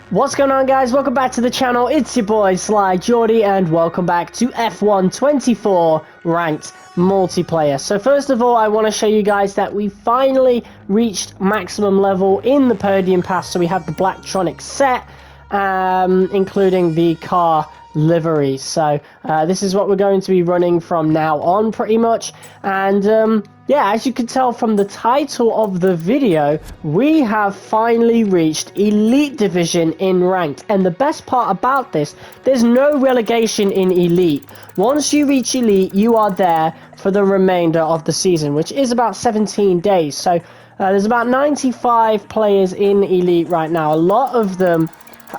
What's going on, guys? Welcome back to the channel. It's your boy Sly Geordie, and welcome back to F1 24 ranked multiplayer. So first of all, I want to show you guys that we finally reached maximum level in the podium pass. So we have the Blacktronic set, including the car livery. So this is what we're going to be running from now on, pretty much. And yeah, as you can tell from the title of the video, we have finally reached Elite Division in Ranked. And the best part about this, there's no relegation in Elite. Once you reach Elite, you are there for the remainder of the season, which is about 17 days. So there's about 95 players in Elite right now. A lot of them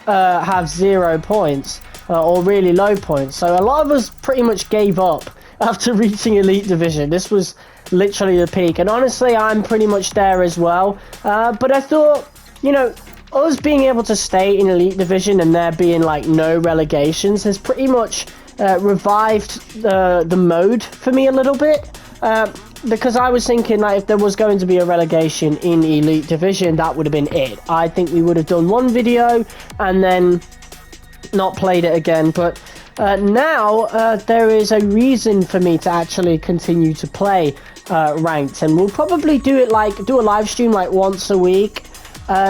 have 0 points or really low points. So a lot of us pretty much gave up after reaching Elite Division. This was literally the peak, and honestly I'm pretty much there as well, but I thought, you know, us being able to stay in Elite Division and there being like no relegations has pretty much revived the mode for me a little bit, because I was thinking, like, if there was going to be a relegation in Elite Division, that would have been it. I think we would have done one video and then not played it again, but now there is a reason for me to actually continue to play ranked, and we'll probably do it, like do a live stream like once a week,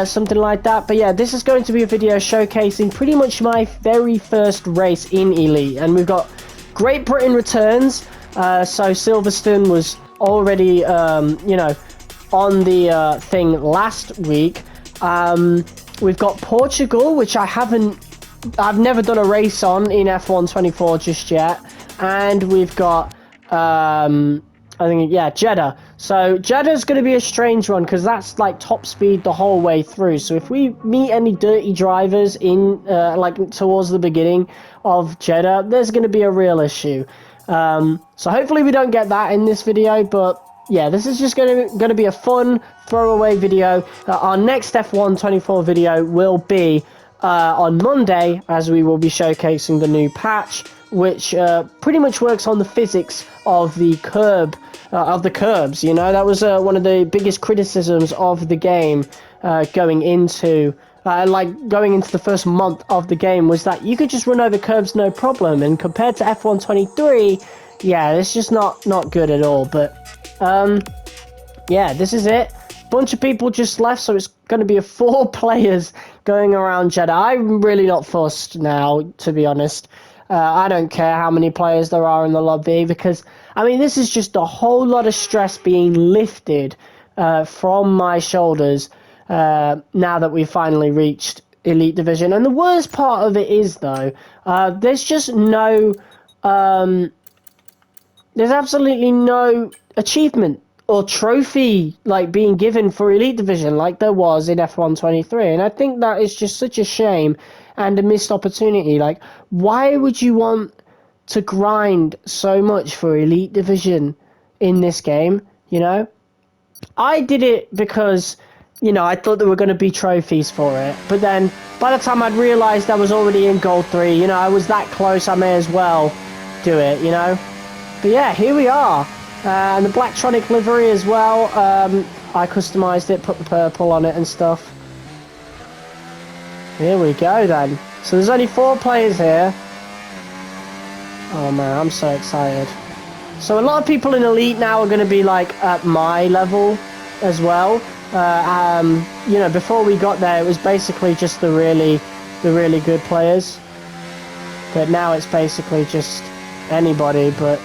something like that. But yeah, this is going to be a video showcasing pretty much my very first race in Elite, and we've got Great Britain returns. So Silverstone was already you know, on the thing last week. We've got Portugal, which I've never done a race on in F1 24 just yet, and we've got I think, yeah, Jeddah. So Jeddah's going to be a strange one because that's like top speed the whole way through. So if we meet any dirty drivers in like towards the beginning of Jeddah, there's going to be a real issue. So hopefully we don't get that in this video, but yeah, this is just going to be a fun throwaway video. Our next F1 24 video will be on Monday, as we will be showcasing the new patch, which pretty much works on the physics of the curbs. You know, that was one of the biggest criticisms of the game going into the first month of the game, was that you could just run over curbs no problem, and compared to F1 23, yeah, it's just not good at all. But yeah, this is it. Bunch of people just left, so it's going to be 4 players going around Jeddah. I'm really not fussed now, to be honest. I don't care how many players there are in the lobby, because I mean, this is just a whole lot of stress being lifted from my shoulders now that we've finally reached Elite Division. And the worst part of it is, though, there's just no there's absolutely no achievement or trophy like being given for Elite Division like there was in F1 23, and I think that is just such a shame and a missed opportunity. Like, why would you want to grind so much for Elite Division in this game? You know, I did it because, you know, I thought there were going to be trophies for it, but then by the time I'd realized I was already in Gold 3, you know, I was that close, I may as well do it, you know. But yeah, here we are. And the Blacktronic livery as well, I customized it, put the purple on it and stuff. Here we go then. So there's only 4 players here. Oh man, I'm so excited. So a lot of people in Elite now are going to be like at my level as well. You know, before we got there, it was basically just the really good players. But now it's basically just anybody. But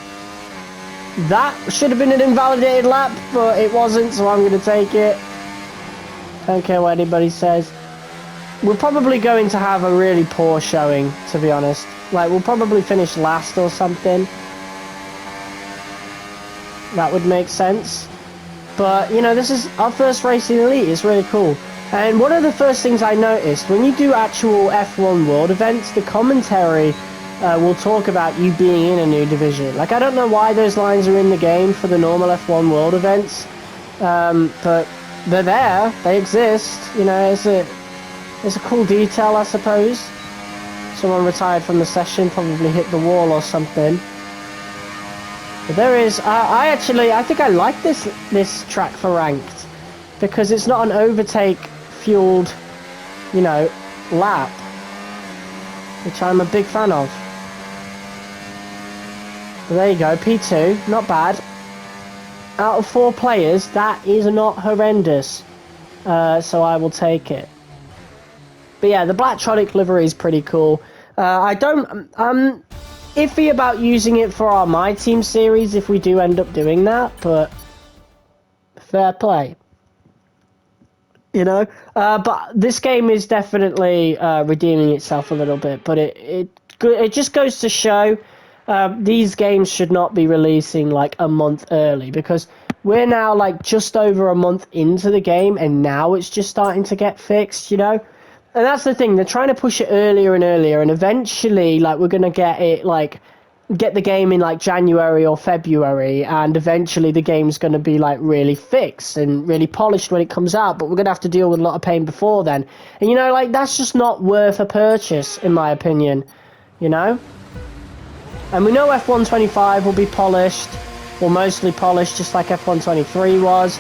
that should have been an invalidated lap, but it wasn't, so I'm going to take it. Don't care what anybody says. We're probably going to have a really poor showing, to be honest. Like, we'll probably finish last or something. That would make sense. But, you know, this is our first race in Elite. It's really cool. And one of the first things I noticed, when you do actual F1 World events, the commentary will talk about you being in a new division. Like, I don't know why those lines are in the game for the normal F1 World events, but they're there. They exist. You know, it's a cool detail, I suppose. Someone retired from the session, probably hit the wall or something. But there is. I think I like this track for ranked, because it's not an overtake fueled, you know, lap, which I'm a big fan of. But there you go, P2, not bad. Out of 4 players, that is not horrendous. So I will take it. But yeah, the Black Tronic livery is pretty cool. I'm iffy about using it for our My Team series if we do end up doing that, but fair play. You know? But this game is definitely redeeming itself a little bit, but it just goes to show these games should not be releasing like a month early, because we're now like just over a month into the game and now it's just starting to get fixed, you know? And that's the thing, they're trying to push it earlier and earlier, and eventually like we're going to get the game in like January or February, and eventually the game's going to be like really fixed and really polished when it comes out, but we're going to have to deal with a lot of pain before then. And you know, like, that's just not worth a purchase in my opinion, you know? And we know F125 will be polished, or mostly polished, just like F123 was,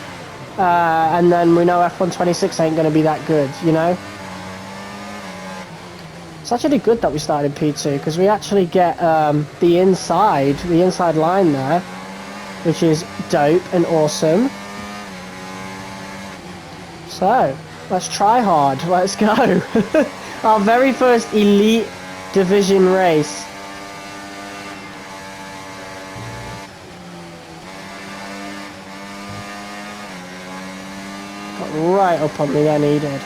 and then we know F126 ain't going to be that good, you know? It's actually good that we started P2, because we actually get the inside line there, which is dope and awesome. So, let's try hard. Let's go. Our very first Elite Division race. Got right up on me then, he did.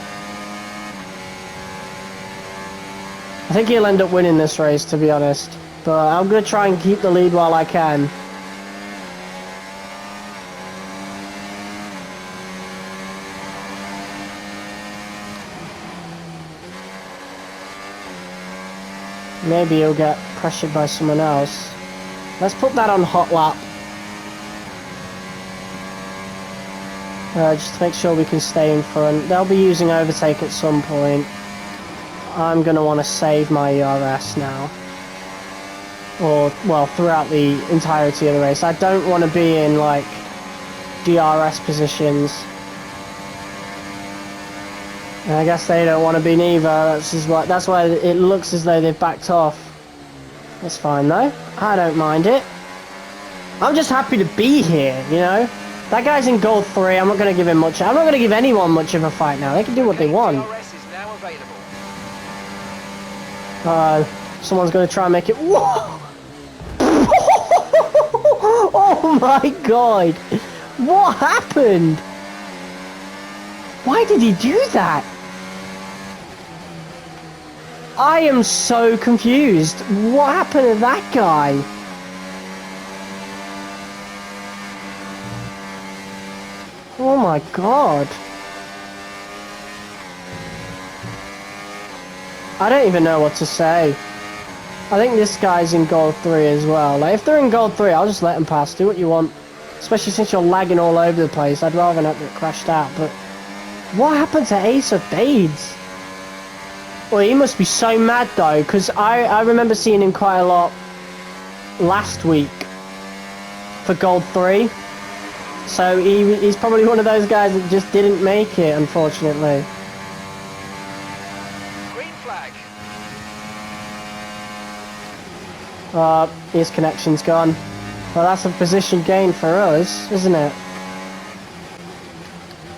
I think he'll end up winning this race, to be honest. But I'm going to try and keep the lead while I can. Maybe he'll get pressured by someone else. Let's put that on hot lap. Just to make sure we can stay in front. They'll be using overtake at some point. I'm going to want to save my ERS now. Or, well, throughout the entirety of the race. I don't want to be in, like, DRS positions. And I guess they don't want to be neither. That's why it looks as though they've backed off. That's fine, though. I don't mind it. I'm just happy to be here, you know? That guy's in gold 3. I'm not going to give him much. I'm not going to give anyone much of a fight now. They can do what they want. Someone's going to try and make it. Whoa! Oh my god! What happened? Why did he do that? I am so confused. What happened to that guy? Oh my god. I don't even know what to say. I think this guy's in gold 3 as well. Like, if they're in gold 3, I'll just let them pass. Do what you want. Especially since you're lagging all over the place. I'd rather not get crashed out. But what happened to Ace of Spades? Well, he must be so mad though, because I remember seeing him quite a lot last week for gold 3. So he's probably one of those guys that just didn't make it, unfortunately. His connection's gone. Well, that's a position gain for us, isn't it?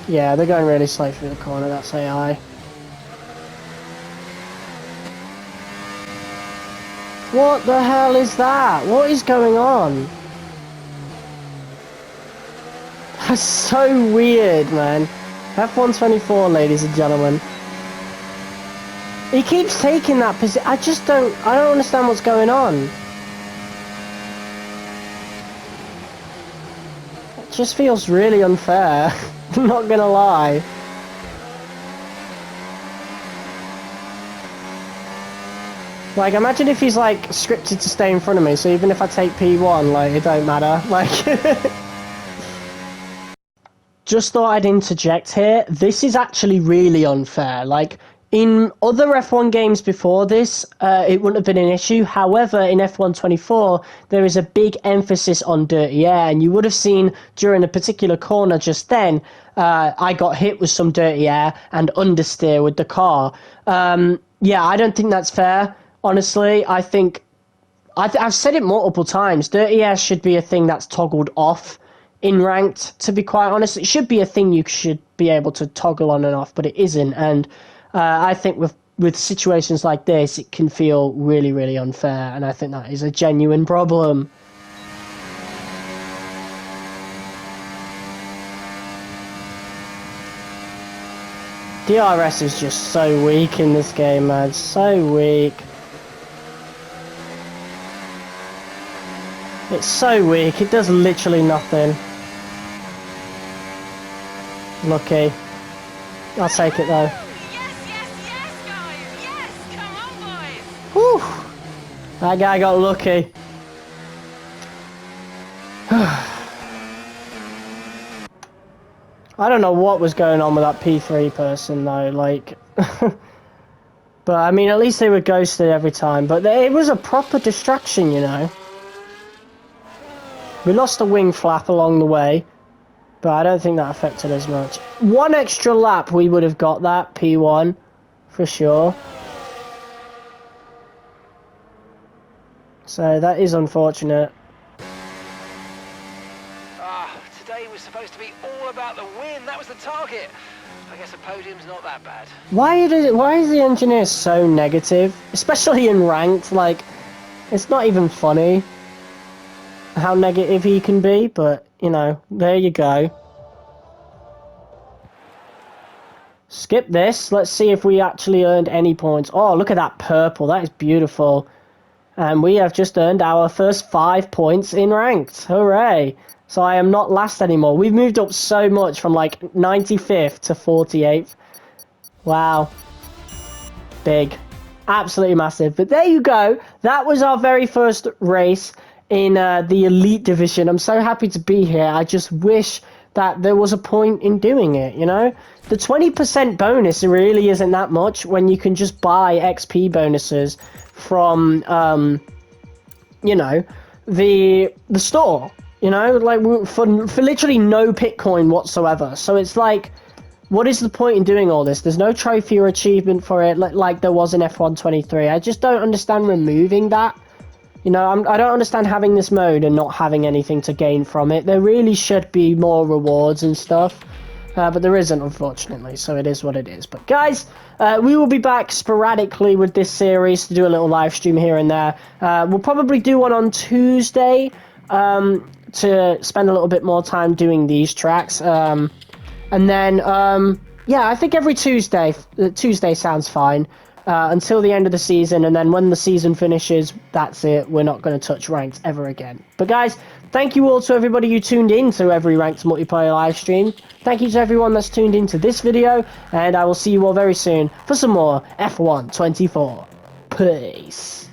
Yeah, they're going really slow through the corner, that's AI. What the hell is that? What is going on? That's so weird, man. F124, ladies and gentlemen. He keeps taking that position. I don't understand what's going on. It just feels really unfair. I'm not gonna lie. Like, imagine if he's like scripted to stay in front of me, so even if I take P1, like, it don't matter. Like, just thought I'd interject here. This is actually really unfair. Like, In other F1 games before this, it wouldn't have been an issue. However, in F1 24, there is a big emphasis on dirty air, and you would have seen during a particular corner just then, I got hit with some dirty air and understeer with the car. Yeah, I don't think that's fair, honestly. I think, I've said it multiple times, dirty air should be a thing that's toggled off in ranked, to be quite honest. It should be a thing you should be able to toggle on and off, but it isn't, and I think with situations like this, it can feel really, really unfair, and I think that is a genuine problem. DRS is just so weak in this game, man. So weak. It's so weak. It does literally nothing. Lucky. I'll take it though. Whew. That guy got lucky. I don't know what was going on with that P3 person though, like... But I mean, at least they were ghosted every time. But it was a proper distraction, you know. We lost a wing flap along the way, but I don't think that affected us much. One extra lap, we would have got that P1, for sure. So that is unfortunate. Today was supposed to be all about the win. That was the target. I guess a podium's not that bad. Why is the engineer so negative? Especially in ranked, like, it's not even funny how negative he can be, but, you know, there you go. Skip this. Let's see if we actually earned any points. Oh, look at that purple. That is beautiful. And we have just earned our first 5 points in ranked. Hooray. So I am not last anymore. We've moved up so much from like 95th to 48th. Wow. Big. Absolutely massive. But there you go. That was our very first race in the Elite Division. I'm so happy to be here. I just wish that there was a point in doing it, you know? The 20% bonus really isn't that much when you can just buy XP bonuses from, you know, the store, you know, like for literally no Bitcoin whatsoever. So it's like, what is the point in doing all this? There's no trophy or achievement for it like there was in F1 23. I just don't understand removing that. You know, I don't understand having this mode and not having anything to gain from it. There really should be more rewards and stuff. But there isn't, unfortunately, so it is what it is. But guys, we will be back sporadically with this series to do a little live stream here and there. We'll probably do one on Tuesday to spend a little bit more time doing these tracks. And then, yeah, I think every Tuesday sounds fine until the end of the season. And then when the season finishes, that's it. We're not going to touch ranked ever again. But guys, thank you all to everybody who tuned in to every ranked multiplayer live stream. Thank you to everyone that's tuned into this video, and I will see you all very soon for some more F1 24. Peace.